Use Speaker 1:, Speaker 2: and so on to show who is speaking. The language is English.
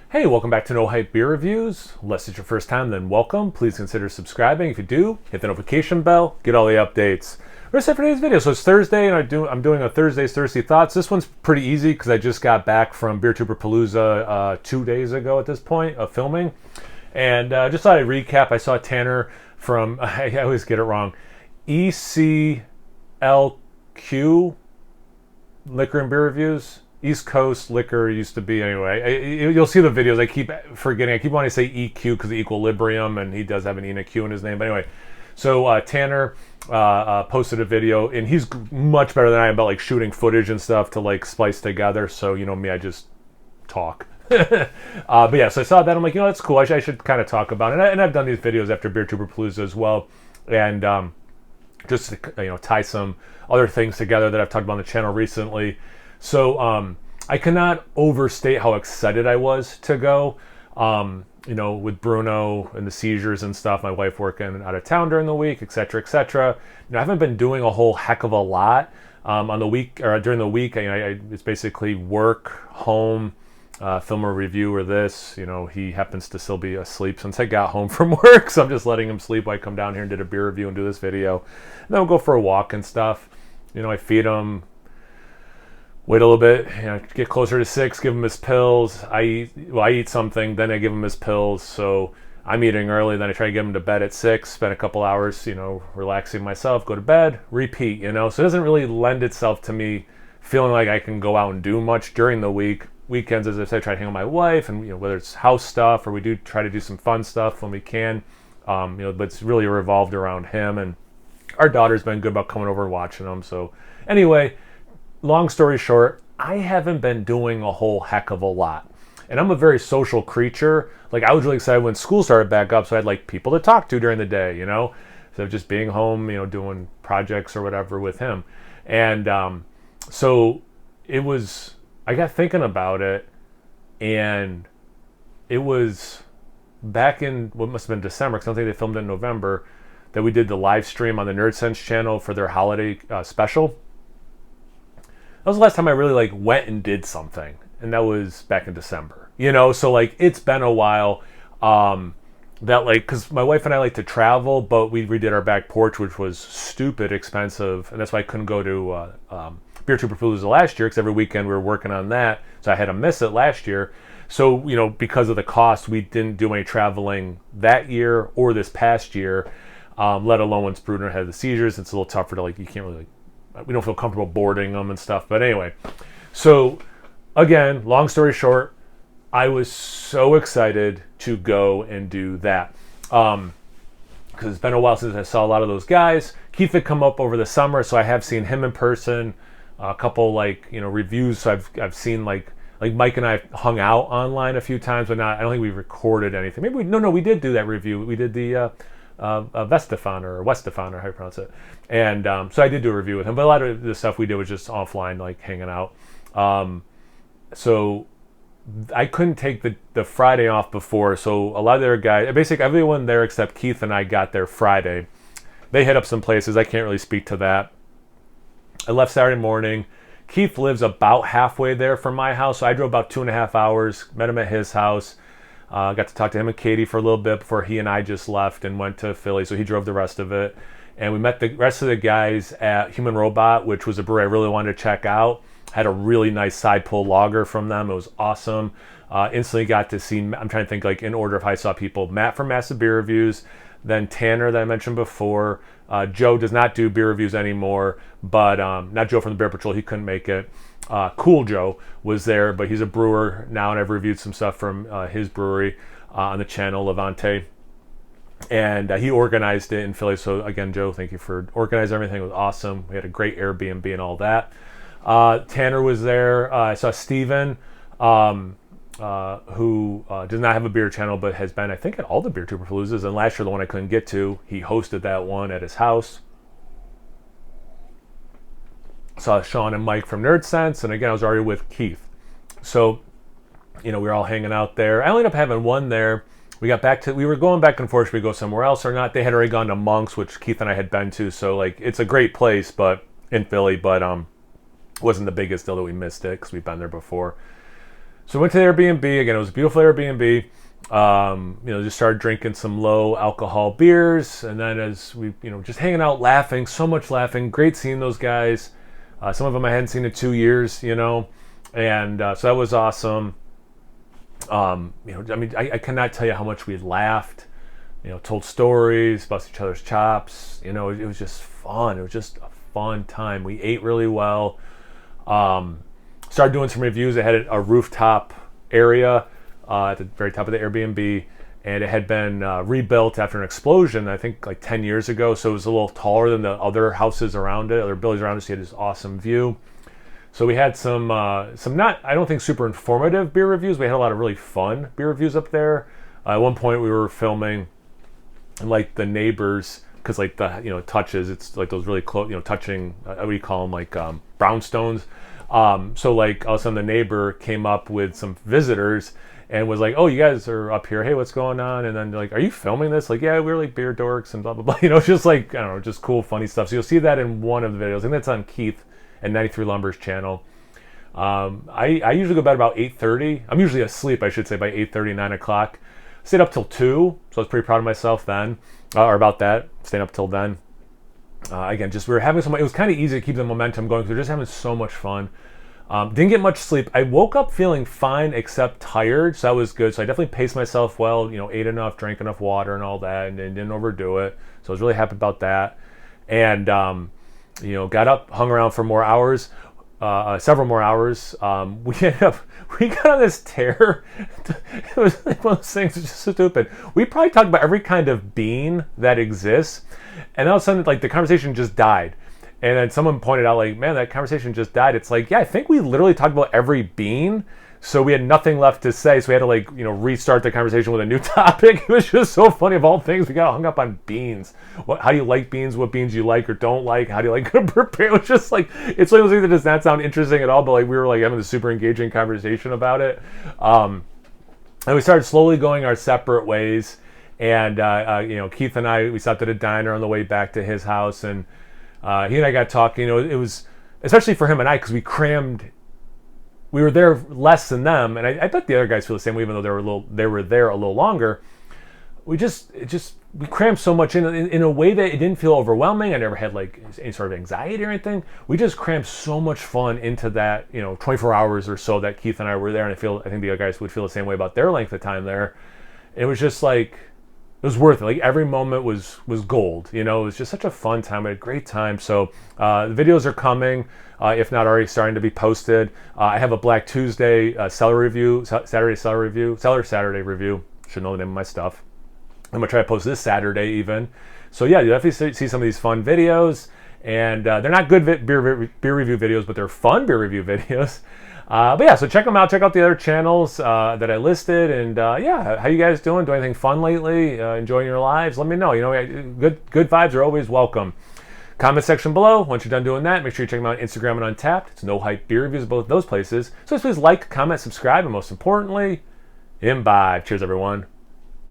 Speaker 1: Hey, welcome back to No Hype Beer Reviews. Unless it's your first time, then welcome. Please consider subscribing. If you do, hit the notification bell, get all the updates. We're set for today's video. So it's Thursday, and I'm doing a Thursday's Thirsty Thoughts. This one's pretty easy because I just got back from Beertuberpalooza 2 days ago at this point of filming. And just thought I'd recap. I saw Tanner from, I always get it wrong, ECLQ, Liquor and Beer Reviews. East Coast Liquor used to be anyway. You'll see the videos. I keep forgetting. I keep wanting to say EQ because of equilibrium, and he does have an E and a Q in his name. But anyway, so Tanner posted a video, and he's much better than I am about like shooting footage and stuff to like splice together. So you know me, I just talk. But yeah, so I saw that. I'm like, you know, that's cool. I should kind of talk about it. And I've done these videos after Beertuberpalooza as well, and just to tie some other things together that I've talked about on the channel recently. So I cannot overstate how excited I was to go. With Bruno and the seizures and stuff, my wife working out of town during the week, etc., etc. I haven't been doing a whole heck of a lot on the week or during the week. It's basically work, home, film a review or this. He happens to still be asleep since I got home from work, so I'm just letting him sleep while I come down here and did a beer review and do this video. And then we'll go for a walk and stuff. I feed him. Wait a little bit, get closer to 6, give him his pills. I eat something, then I give him his pills. So I'm eating early, then I try to get him to bed at 6, spend a couple hours, relaxing myself, go to bed, repeat, So it doesn't really lend itself to me feeling like I can go out and do much during the week. Weekends, as I said, I try to hang with my wife, and whether it's house stuff or we do try to do some fun stuff when we can. But it's really revolved around him, and our daughter's been good about coming over and watching him. So anyway, long story short, I haven't been doing a whole heck of a lot. And I'm a very social creature. Like, I was really excited when school started back up, so I had like people to talk to during the day, instead of just being home, doing projects or whatever with him. And so I got thinking about it, and it was back in what must have been December, because I don't think they filmed it in November, that we did the live stream on the Nerd Sense channel for their holiday special. That was the last time I really went and did something, and that was back in December. So it's been a while. Because my wife and I like to travel, but we redid our back porch, which was stupid expensive, and that's why I couldn't go to Beertuberpalooza last year, because every weekend we were working on that, so I had to miss it last year. So because of the cost, we didn't do any traveling that year or this past year. Let alone once Bruno had the seizures, it's a little tougher to you can't really. We don't feel comfortable boarding them and stuff. But anyway, so again, long story short, I was so excited to go and do that. Because it's been a while since I saw a lot of those guys. Keith had come up over the summer, so I have seen him in person. A couple reviews. So I've seen like Mike and I hung out online a few times, but not. I don't think we recorded anything. Maybe we did do that review. We did the Westefan or how you pronounce it, and so I did do a review with him, but a lot of the stuff we did was just offline, hanging out. So I couldn't take the Friday off before, so a lot of their guys, basically everyone there except Keith and I, got there Friday. They hit up some places. I can't really speak to that. I left Saturday morning. Keith lives about halfway there from my house, so I drove about 2.5 hours, met him at his house. Got to talk to him and Katie for a little bit before he and I just left and went to Philly, so he drove the rest of it. And we met the rest of the guys at Human Robot, which was a brewery I really wanted to check out. Had a really nice side pull lager from them. It was awesome. Instantly got to see, I'm trying to think in order of how I saw people, Matt from Massive Beer Reviews, then Tanner that I mentioned before. Joe does not do beer reviews anymore, but not Joe from the Bear Patrol, he couldn't make it. Cool Joe was there, but he's a brewer now, and I've reviewed some stuff from his brewery on the channel, Levante. And he organized it in Philly. So again, Joe, thank you for organizing everything. It was awesome. We had a great Airbnb and all that. Tanner was there. I saw Steven, who does not have a beer channel, but has been, I think, at all the Beertuberpaloozas. And last year, the one I couldn't get to, he hosted that one at his house. Saw Sean and Mike from Nerd Sense, and again, I was already with Keith. So, we were all hanging out there. I ended up having one there. We were going back and forth, should we go somewhere else or not? They had already gone to Monk's, which Keith and I had been to, so it's a great place, but in Philly, but wasn't the biggest deal that we missed it, because we've been there before. So we went to the Airbnb again. It was a beautiful Airbnb. Just started drinking some low alcohol beers, and then as we, just hanging out, laughing, so much laughing. Great seeing those guys. Some of them I hadn't seen in 2 years, and so that was awesome. I cannot tell you how much we laughed. Told stories, bust each other's chops. It was just fun. It was just a fun time. We ate really well. Started doing some reviews. I had a rooftop area at the very top of the Airbnb, and it had been rebuilt after an explosion, I think like 10 years ago. So it was a little taller than the other houses around it, other buildings around us. You had this awesome view. So we had some not, I don't think super informative beer reviews. We had a lot of really fun beer reviews up there. At one point we were filming like the neighbors, because like the touches, it's like those really close, touching, what do you call them, like brownstones. So like all of a sudden the neighbor came up with some visitors and was like, "Oh, you guys are up here. Hey, what's going on?" And then they're like, "Are you filming this?" Like, "Yeah, we're like beer dorks and blah blah blah." It's just like, I don't know, just cool, funny stuff. So you'll see that in one of the videos, and that's on Keith and 93 Lumber's channel. I usually go to bed about 8:30. I'm usually asleep, I should say, by 8:30, 9 o'clock. Stayed up till 2, so I was pretty proud of myself then, or about that, staying up till then. Again, just we were having it was kind of easy to keep the momentum going because we were just having so much fun. Didn't get much sleep. I woke up feeling fine except tired, so that was good. So I definitely paced myself well, ate enough, drank enough water and all that, and didn't overdo it. So I was really happy about that. And, got up, hung around for more hours, several more hours. We got on this tear. It was like one of those things, it's just so stupid. We probably talked about every kind of bean that exists, and all of a sudden, like, the conversation just died. And then someone pointed out, like, "Man, that conversation just died." It's like, yeah, I think we literally talked about every bean, so we had nothing left to say, so we had to, restart the conversation with a new topic. It was just so funny. Of all things, we got hung up on beans. How do you like beans? What beans you like or don't like? How do you like to prepare? It was just like, it's one of those things that does not sound interesting at all, but like we were like having a super engaging conversation about it. And we started slowly going our separate ways. And Keith and I, we stopped at a diner on the way back to his house, and he and I got talking. It was, especially for him and I, because we were there less than them, and I bet the other guys feel the same way, even though they were there a little longer. We crammed so much in a way that it didn't feel overwhelming. I never had like any sort of anxiety or anything. We just crammed so much fun into that 24 hours or so that Keith and I were there, and I think the other guys would feel the same way about their length of time there. It was just like, it was worth it. Like every moment was gold. It was just such a fun time. We had a great time. So the videos are coming, if not already starting to be posted. I have a Black Tuesday Saturday Saturday review. Should know the name of my stuff. I'm gonna try to post this Saturday even. So yeah, you definitely see some of these fun videos, and they're not good beer review videos, but they're fun beer review videos. But yeah, so check them out. Check out the other channels that I listed, and yeah, how you guys doing? Doing anything fun lately? Enjoying your lives? Let me know. Good vibes are always welcome. Comment section below. Once you're done doing that, make sure you check them out on Instagram and Untapped. It's No Hype Beer Reviews, both those places. So please like, comment, subscribe, and most importantly, imbibe. Cheers, everyone.